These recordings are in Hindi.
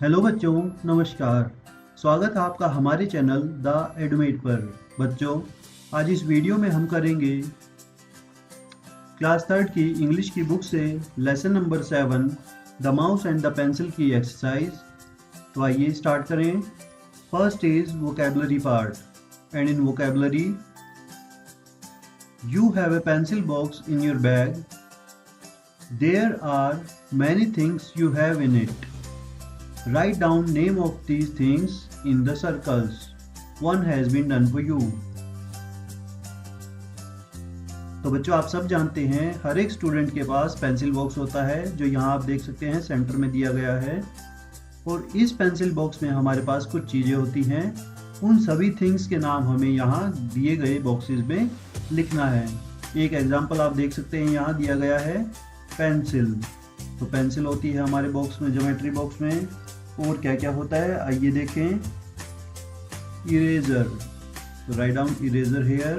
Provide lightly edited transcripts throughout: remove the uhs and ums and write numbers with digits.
हेलो बच्चों, नमस्कार। स्वागत है आपका हमारे चैनल द एडुमेट पर। बच्चों, आज इस वीडियो में हम करेंगे क्लास थर्ड की इंग्लिश की बुक से lesson number 7 the mouse and the pencil की एक्सरसाइज। तो आइए स्टार्ट करें। First is vocabulary part. And in vocabulary, you have a pencil box in your bag. There are many things you have in it. Write down name of these things in the circles. One has been done for you. तो बच्चों, आप सब जानते हैं हर एक स्टूडेंट के पास पेंसिल बॉक्स होता है, जो यहाँ आप देख सकते हैं सेंटर में दिया गया है। और इस पेंसिल बॉक्स में हमारे पास कुछ चीज़ें होती हैं। उन सभी थिंग्स के नाम हमें यहाँ दिए गए बॉक्सेस में लिखना है। एक एग्जाम्पल आप देख सकते हैं, यहाँ दिया गया है पेंसिल। तो पेंसिल होती है हमारे बॉक्स में, ज्योमेट्री बॉक्स में। और क्या क्या होता है आइए देखें। इरेजर, तो write down eraser here.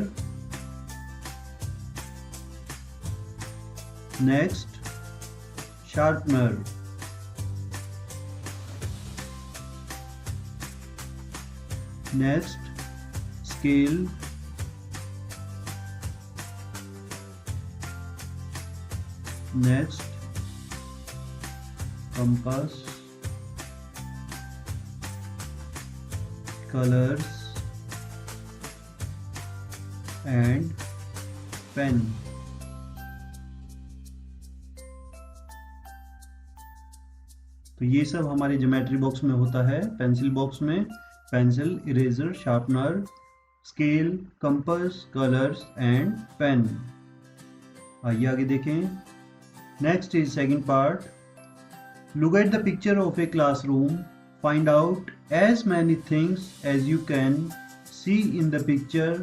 Next, sharpener. Next, scale. Next, compass. colors and pen। तो ये सब हमारे ज्योमेट्री बॉक्स में होता है। पेंसिल बॉक्स में pencil, eraser, sharpener, scale, compass, colours and pen. आइए आगे देखें। Next is second part. Look at the picture of a classroom. Find out as many things as you can see in the picture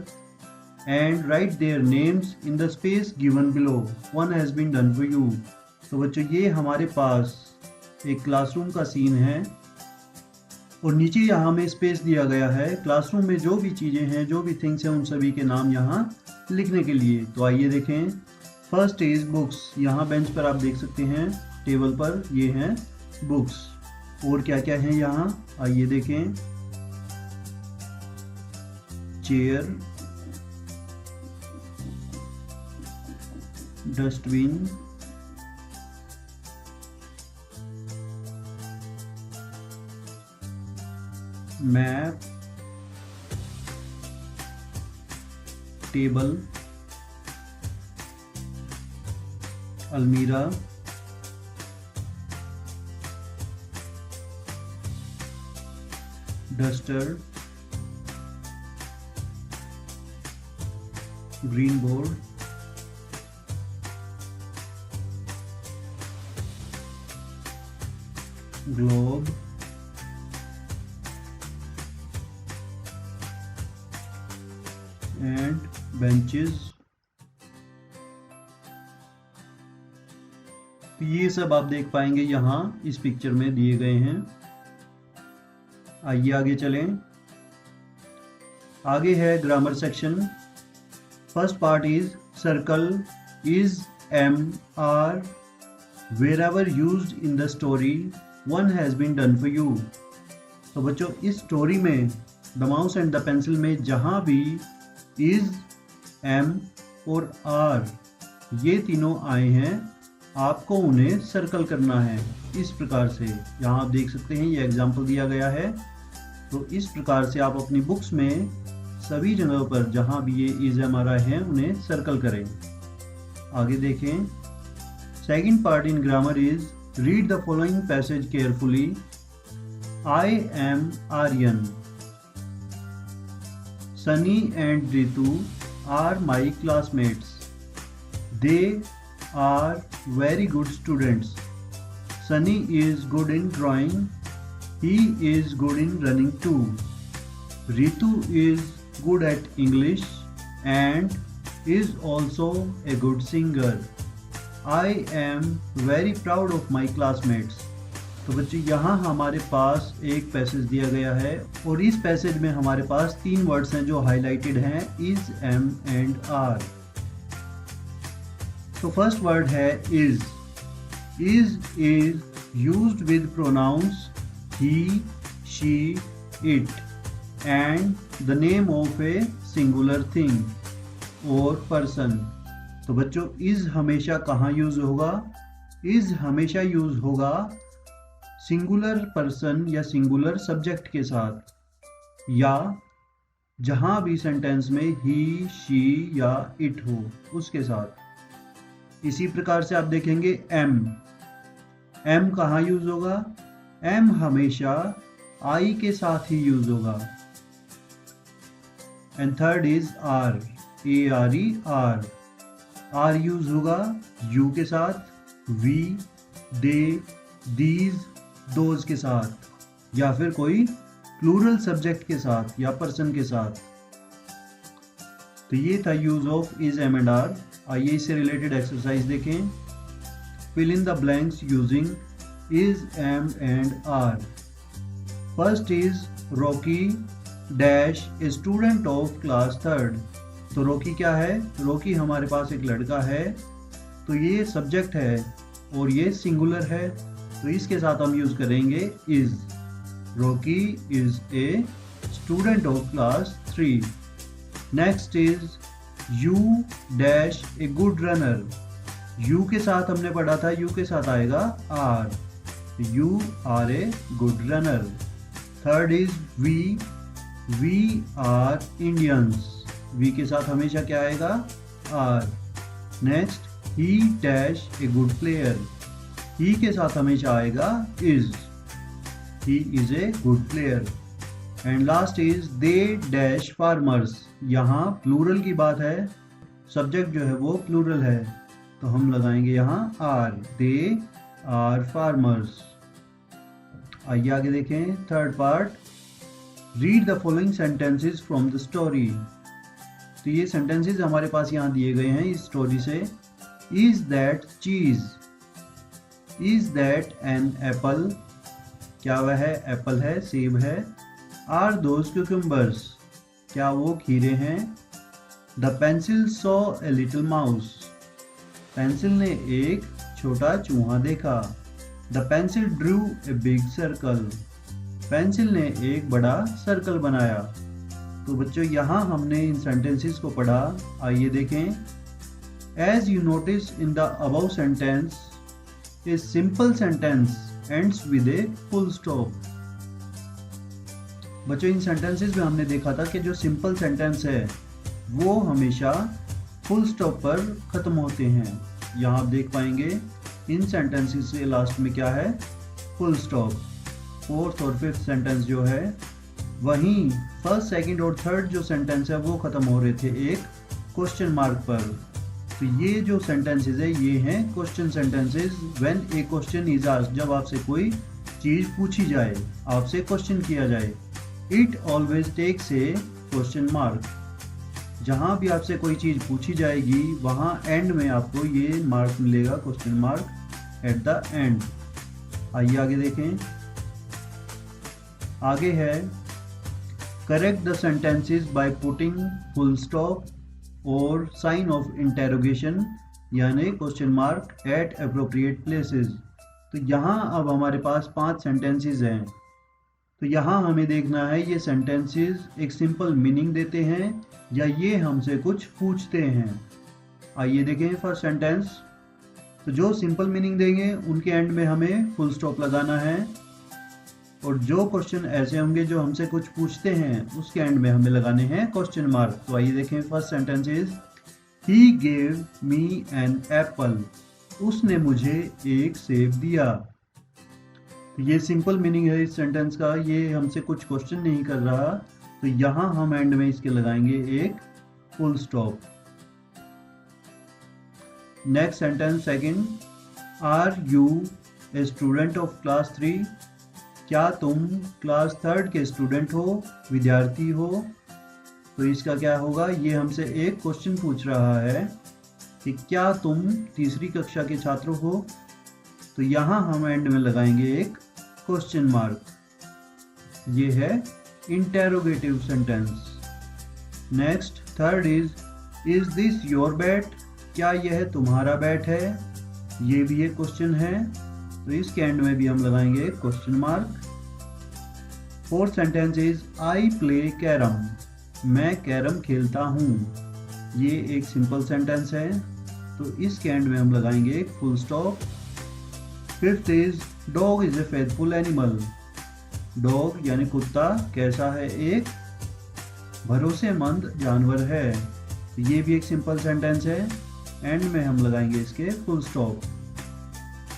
and write their names in the space given below. One has been done for you. तो बच्चों, ये हमारे पास एक क्लासरूम का सीन है और नीचे यहाँ में स्पेस दिया गया है। क्लासरूम में जो भी चीज़ें हैं, जो भी थिंग्स हैं, उन सभी के नाम यहाँ लिखने के लिए। तो आइए देखें। First is books. यहाँ बेंच पर आप देख सकते हैं, टेबल पर ये हैं बुक्स। और क्या क्या है यहाँ आइए देखें। चेयर, डस्टबिन, मैप, टेबल, अलमीरा, duster, green board, globe, and benches. ये सब आप देख पाएंगे यहाँ इस पिक्चर में दिए गए हैं। आइए आगे चलें। आगे है grammar section. First part is circle. Is, am, are, wherever use in the story. One has been done for you. तो बच्चों, इस स्टोरी में the mouse and the pencil में जहाँ भी इज, एम और आर ये तीनों आए हैं, आपको उन्हें सर्कल करना है। इस प्रकार से यहाँ आप देख सकते हैं, ये एग्जाम्पल दिया गया है। तो इस प्रकार से आप अपनी बुक्स में सभी जगहों पर जहाँ भी ये इज, एम, आर, आई हैं, उन्हें सर्कल करें। आगे देखें। Second part in grammar is read the following passage carefully. I am Aryan. Sunny and Ritu are my classmates. They are very good students. Sunny is good in drawing. He is good in running too. Ritu is good at English and is also a good singer. I am very proud of my classmates. तो बच्चों, यहाँ हमारे पास एक पैसेज दिया गया है और इस पैसेज में हमारे पास 3 वर्ड्स हैं जो हाईलाइटेड हैं, इज, एम एंड आर। तो फर्स्ट वर्ड है is. Is used with pronouns he, she, it, and the name of a singular thing or person। तो बच्चों is हमेशा कहाँ यूज होगा? is हमेशा यूज होगा सिंगुलर पर्सन या सिंगुलर सब्जेक्ट के साथ, या जहां भी सेंटेंस में ही, शी या इट हो उसके साथ। इसी प्रकार से आप देखेंगे एम कहाँ यूज होगा? एम हमेशा आई के साथ ही यूज होगा। And third is are, are use होगा यू के साथ, वी, दे, दीज, दोज के साथ, या फिर कोई प्लूरल सब्जेक्ट के साथ या पर्सन के साथ। तो ये था use of is, am and are. आइए इससे रिलेटेड एक्सरसाइज देखें। Fill in the blanks using is, am and are। First is Rocky dash a student of class 3rd। तो रोकी क्या है? रोकी हमारे पास एक लड़का है, तो ये सब्जेक्ट है और ये सिंगुलर है, तो इसके साथ हम यूज करेंगे is। रोकी is a student of class 3। Next is you dash a good runner। You के साथ हमने पढ़ा था, यू के साथ आएगा are, You are a good runner। Third is we are Indians। we के साथ हमेशा क्या आएगा? are। Next, he dash a good player। he के साथ हमेशा आएगा is। he is a good player। And last is they dash farmers। यहाँ प्लूरल की बात है, सब्जेक्ट जो है वो प्लूरल है, तो हम लगाएंगे यहाँ are। they are farmers. आइए आगे देखें third part. Read the following sentences from the story. तो ये सेंटेंसेस हमारे पास यहाँ दिए गए हैं इस स्टोरी से। Is that cheese? Is that an apple? क्या वह है एप्पल है, सेब है? Are those cucumbers? क्या वो खीरे हैं? The pencil saw a little mouse. Pencil ने एक छोटा चूहा देखा। The pencil drew a big circle. Pencil ने एक बड़ा सर्कल बनाया। तो बच्चों यहाँ हमने इन सेंटेंसेस को पढ़ा। आइए देखें। As you notice in the above sentence a simple sentence ends with a full stop. बच्चों इन सेंटेंसेस में हमने देखा था कि जो सिंपल सेंटेंस है वो हमेशा फुल स्टॉप पर खत्म होते हैं। यहाँ आप देख पाएंगे इन सेंटेंसेस से लास्ट में क्या है? Full stop. फोर्थ और फिफ्थ सेंटेंस जो है, वहीं फर्स्ट, सेकंड और थर्ड जो सेंटेंस है वो खत्म हो रहे थे एक क्वेश्चन मार्क पर। तो ये जो सेंटेंसेस है ये हैं question sentences. When A question is asked, जब आपसे कोई चीज पूछी जाए, आपसे क्वेश्चन किया जाए। It always takes a question mark. जहां भी आपसे कोई चीज पूछी जाएगी वहां एंड में आपको ये मार्क मिलेगा, question mark at the end. आइए आगे देखें। आगे है correct the sentences by putting full stop और साइन ऑफ इंटेरोगेशन यानी question mark eight appropriate places. तो यहाँ अब हमारे पास 5 सेंटेंसेस हैं। तो यहाँ हमें देखना है ये सेंटेंसेस एक सिंपल मीनिंग देते हैं या ये हमसे कुछ पूछते हैं। आइए देखें फर्स्ट सेंटेंस। तो जो सिंपल मीनिंग देंगे उनके एंड में हमें फुल स्टॉप लगाना है, और जो क्वेश्चन ऐसे होंगे जो हमसे कुछ पूछते हैं उसके एंड में हमें लगाने हैं क्वेश्चन मार्क। तो आइए देखें first sentence is he gave me an apple. उसने मुझे एक सेब दिया। ये सिंपल मीनिंग है इस सेंटेंस का, ये हमसे कुछ क्वेश्चन नहीं कर रहा, तो यहां हम एंड में इसके लगाएंगे एक full stop. Next sentence second, are you a student of class 3? क्या तुम क्लास 3rd के स्टूडेंट हो, विद्यार्थी हो? तो इसका क्या होगा, ये हमसे एक क्वेश्चन पूछ रहा है कि क्या तुम तीसरी कक्षा के छात्र हो। तो यहाँ हम एंड में लगाएंगे एक क्वेश्चन मार्क। ये है interrogative sentence. Next third is this your bat? क्या यह तुम्हारा बैट है? ये भी एक क्वेश्चन है, तो इसके एंड में भी हम लगाएंगे question mark. Fourth sentence is I play carrom, मैं कैरम खेलता हूँ। ये एक सिंपल सेंटेंस है, तो इसके एंड में हम लगाएंगे एक full stop. Fifth is dog is a faithful animal, dog यानी कुत्ता कैसा है, एक भरोसेमंद जानवर है। तो ये भी एक सिंपल सेंटेंस है, एंड में हम लगाएंगे इसके फुल स्टॉप।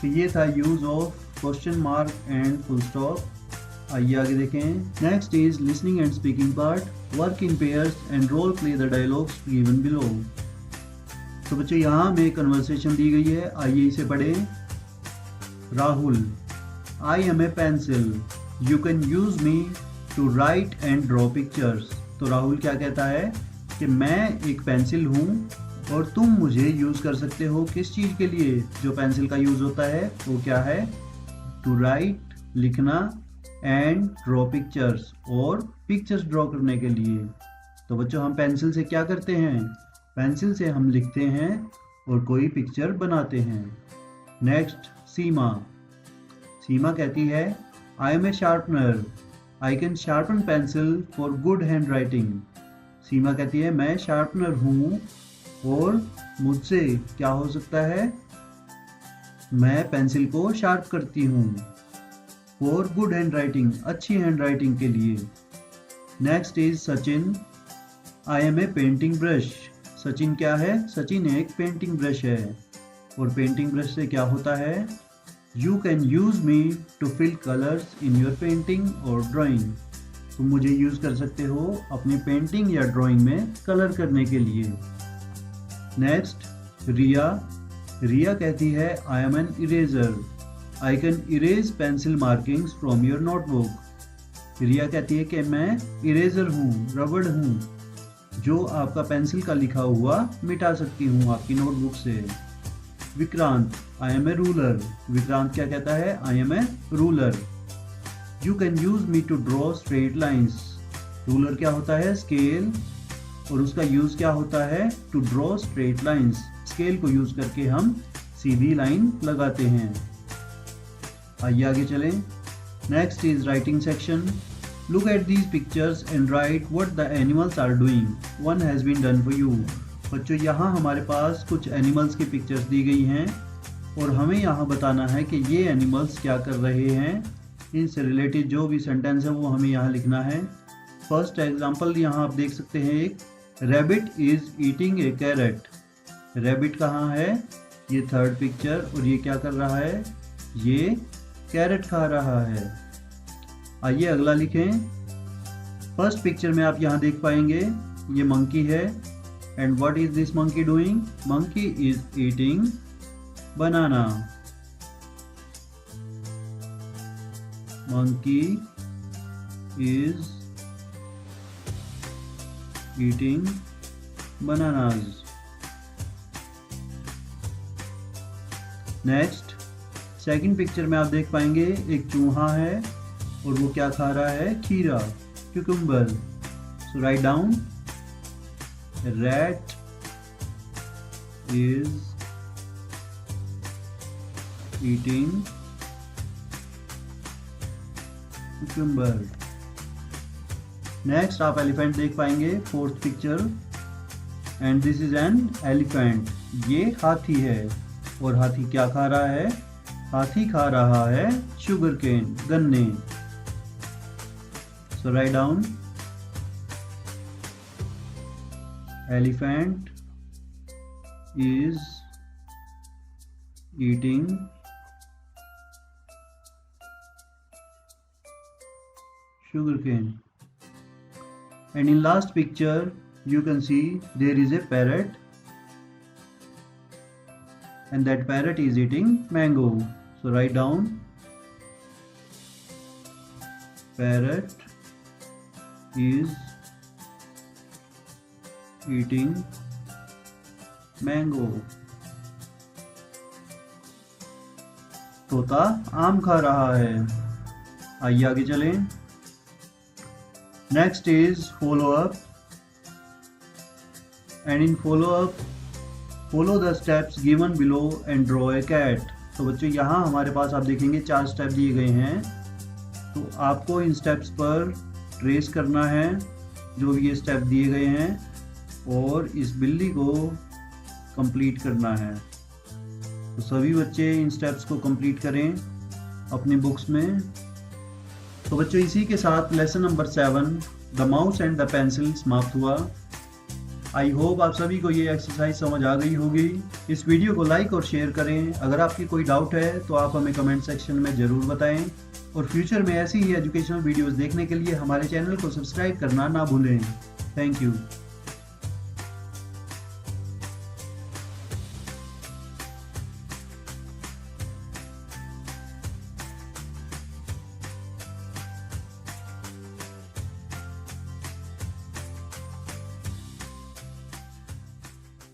तो ये था use of question mark and full stop. आइए आगे देखें। Next is listening and speaking part, work in pairs and role play the dialogues given below. तो बच्चों यहाँ हमें कन्वर्सेशन दी गई है, आइए इसे पढ़ें। Rahul, I am a pencil, you can use me to write and draw pictures. तो राहुल क्या कहता है कि मैं एक पेंसिल हूँ और तुम मुझे यूज़ कर सकते हो किस चीज़ के लिए। जो पेंसिल का यूज़ होता है वो क्या है, टू राइट लिखना, एंड ड्रॉ पिक्चर्स और पिक्चर्स ड्रॉ करने के लिए। तो बच्चों हम पेंसिल से क्या करते हैं, पेंसिल से हम लिखते हैं और कोई पिक्चर बनाते हैं। नेक्स्ट सीमा, सीमा कहती है I am a sharpener, I can sharpen pencil for good hand writing. Seema कहती है मैं शार्पनर हूँ और मुझसे क्या हो सकता है, मैं पेंसिल को शार्प करती हूँ फॉर गुड हैंड राइटिंग, अच्छी हैंड राइटिंग के लिए। Next is Sachin, I am a painting brush. Sachin क्या है, सचिन एक पेंटिंग ब्रश है और पेंटिंग ब्रश से क्या होता है, you can use me to fill colours in your painting और ड्राइंग। तुम मुझे यूज कर सकते हो अपनी पेंटिंग या ड्राइंग में कलर करने के लिए। नेक्स्ट रिया, रिया कहती है I am an eraser, I can erase pencil markings from your notebook. Riya कहती है कि मैं इरेजर हूँ, रबड़ हूँ, जो आपका पेंसिल का लिखा हुआ मिटा सकती हूँ आपकी नोटबुक से। Vikrant, I am a ruler, Vikrant क्या कहता है, I am a ruler, you can use me to draw straight lines. Ruler क्या होता है, स्केल, और उसका यूज क्या होता है, to draw straight lines. Scale को यूज करके हम सीधी लाइन लगाते हैं। आइए आगे चलें। Next is writing section, look at these pictures and write what the animals are doing, one has been done for you. बच्चों यहाँ हमारे पास कुछ एनिमल्स की पिक्चर्स दी गई हैं और हमें यहाँ बताना है कि ये एनिमल्स क्या कर रहे हैं। इनसे रिलेटेड जो भी सेंटेंस है वो हमें यहाँ लिखना है। फर्स्ट एग्जांपल यहाँ आप देख सकते हैं, एक rabbit is eating a carrot. Rabbit कहाँ है, ये थर्ड पिक्चर, और ये क्या कर रहा है, ये कैरेट खा रहा है। आइए अगला लिखें। फर्स्ट पिक्चर में आप यहाँ देख पाएंगे ये मंकी है, and what is this monkey doing, monkey is eating banana. Monkey is eating bananas. Next second picture में आप देख पाएंगे एक चूहा है और वो क्या खा रहा है, खीरा, cucumber. So write down, rat is eating cucumber. Next आप एलिफेंट देख पाएंगे, fourth picture, and this is an elephant. ये हाथी है और हाथी क्या खा रहा है, हाथी खा रहा है शुगर केन, गन्ने। So write down, elephant is eating sugar cane. And in last picture you can see there is a parrot, and that parrot is eating mango. So write down, parrot is eating mango. तोता आम खा रहा है। आइए आगे चलें। Next is follow up, and in follow up follow the steps given below and draw a cat. तो बच्चों यहाँ हमारे पास आप देखेंगे 4 स्टेप दिए गए हैं, तो तो आपको इन स्टेप्स पर ट्रेस करना है जो ये स्टेप दिए गए हैं और इस बिल्ली को कंप्लीट करना है। तो सभी बच्चे इन स्टेप्स को कंप्लीट करें अपनी बुक्स में। तो बच्चों इसी के साथ lesson number 7 the mouse and the pencil समाप्त हुआ। आई होप आप सभी को ये एक्सरसाइज समझ आ गई होगी। इस वीडियो को लाइक और शेयर करें। अगर आपकी कोई डाउट है तो आप हमें कमेंट सेक्शन में ज़रूर बताएं और फ्यूचर में ऐसी ही एजुकेशनल वीडियोस देखने के लिए हमारे चैनल को सब्सक्राइब करना ना भूलें। Thank you.